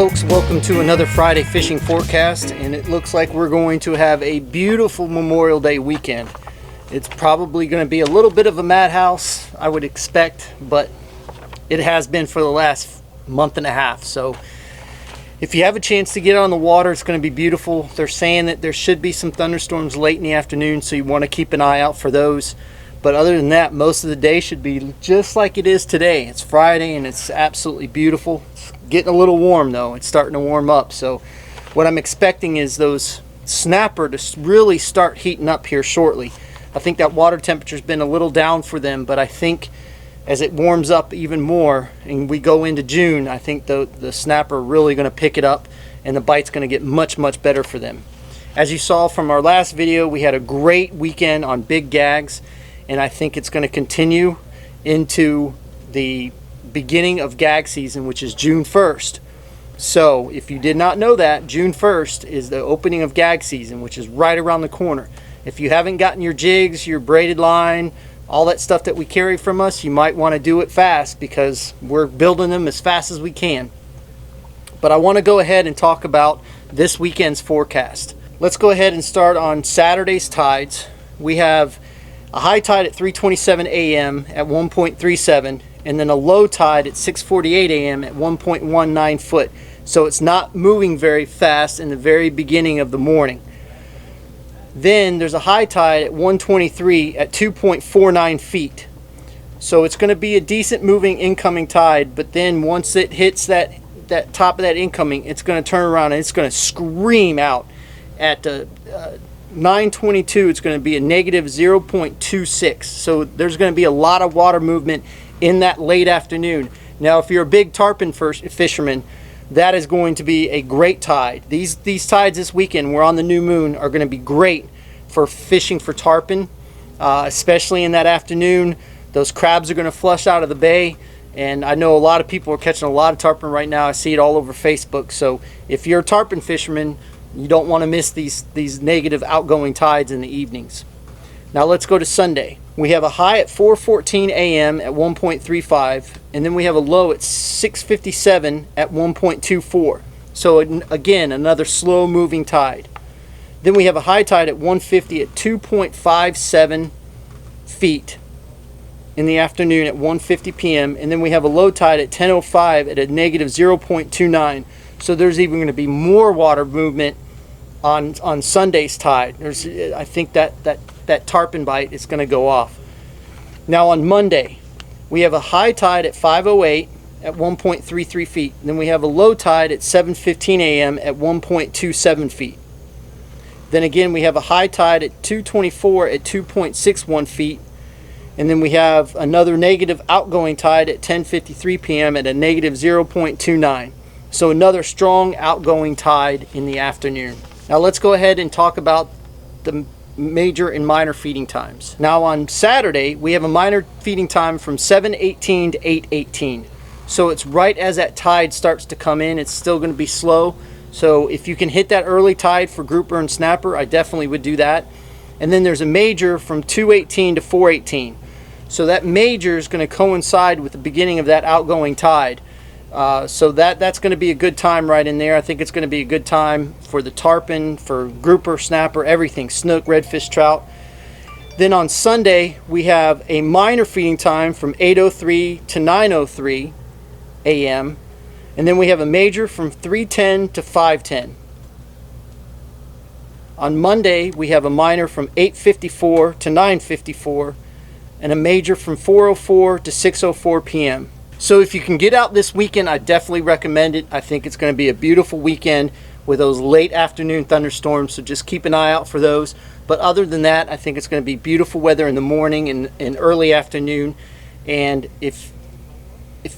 folks, welcome to another Friday fishing forecast, and it looks like we're going to have a beautiful Memorial Day weekend. It's probably going to be a little bit of a madhouse, I would expect, but it has been for the last month and a half. So if you have a chance to get on the water, it's going to be beautiful. They're saying that there should be some thunderstorms late in the afternoon, so you want to keep an eye out for those. But other than that, most of the day should be just like it is today. It's Friday and it's absolutely beautiful. It's getting a little warm though. It's starting to warm up. So what I'm expecting is those snapper to really start heating up here shortly. I think that water temperature's been a little down for them, but I think as it warms up even more and we go into June, I think the snapper are really going to pick it up and the bite's going to get much better for them. As you saw from our last video, we had a great weekend on big gags, and I think it's going to continue into the beginning of gag season, which is June 1st. So if you did not know that, June 1st is the opening of gag season, which is right around the corner. If you haven't gotten your jigs, your braided line, all that stuff that we carry from us, you might want to do it fast because we're building them as fast as we can. But I want to go ahead and talk about this weekend's forecast. Let's go ahead and start on Saturday's tides. We have a high tide at 3:27 a.m. at 1.37, and then a low tide at 6:48 a.m. at 1.19 foot. So it's not moving very fast in the very beginning of the morning. Then there's a high tide at 1:23 at 2.49 feet. So it's going to be a decent moving incoming tide, but then once it hits that top of that incoming, it's going to turn around and it's going to scream out at 9:22. It's going to be a negative 0.26. So there's going to be a lot of water movement in that late afternoon. Now if you're a big tarpon fisherman, that is going to be a great tide. These tides this weekend, we're on the new moon, are going to be great for fishing for tarpon, especially in that afternoon. Those crabs are going to flush out of the bay, and I know a lot of people are catching a lot of tarpon right now. I see it all over Facebook. So if you're a tarpon fisherman, you don't want to miss these negative outgoing tides in the evenings. Now let's go to Sunday. We have a high at 4:14 a.m. at 1.35, and then we have a low at 6:57 at 1.24. So again, another slow moving tide. Then we have a high tide at 1:50 at 2.57 feet in the afternoon at 1:50 p.m. and then we have a low tide at 10:05 at a negative 0.29. So there's even going to be more water movement on Sunday's tide. I think that tarpon bite is going to go off. Now on Monday, we have a high tide at 5:08 at 1.33 feet. Then we have a low tide at 7:15 a.m. at 1.27 feet. Then again, we have a high tide at 2:24 at 2.61 feet. And then we have another negative outgoing tide at 10:53 p.m. at a negative 0.29. So another strong outgoing tide in the afternoon. Now let's go ahead and talk about the major and minor feeding times. Now on Saturday, we have a minor feeding time from 7:18 to 8:18. So it's right as that tide starts to come in. It's still going to be slow. So if you can hit that early tide for grouper and snapper, I definitely would do that. And then there's a major from 2:18 to 4:18. So that major is going to coincide with the beginning of that outgoing tide. So that's going to be a good time right in there. I think it's going to be a good time for the tarpon, for grouper, snapper, everything, snook, redfish, trout. Then on Sunday, we have a minor feeding time from 8:03 to 9:03 a.m. And then we have a major from 3:10 to 5:10. On Monday, we have a minor from 8:54 to 9:54 and a major from 4:04 to 6:04 p.m. So if you can get out this weekend, I definitely recommend it. I think it's going to be a beautiful weekend with those late afternoon thunderstorms, so just keep an eye out for those. But other than that, I think it's going to be beautiful weather in the morning and early afternoon. And if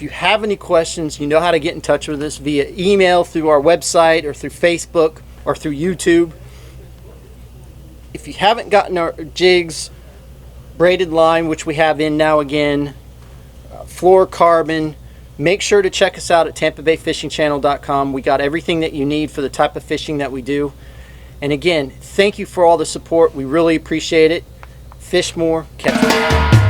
you have any questions, you know how to get in touch with us via email, through our website, or through Facebook, or through YouTube. If you haven't gotten our jigs, braided line, which we have in now again, fluorocarbon, make sure to check us out at tampabayfishingchannel.com. We got everything that you need for the type of fishing that we do. And again, thank you for all the support. We really appreciate it. Fish more, catch more.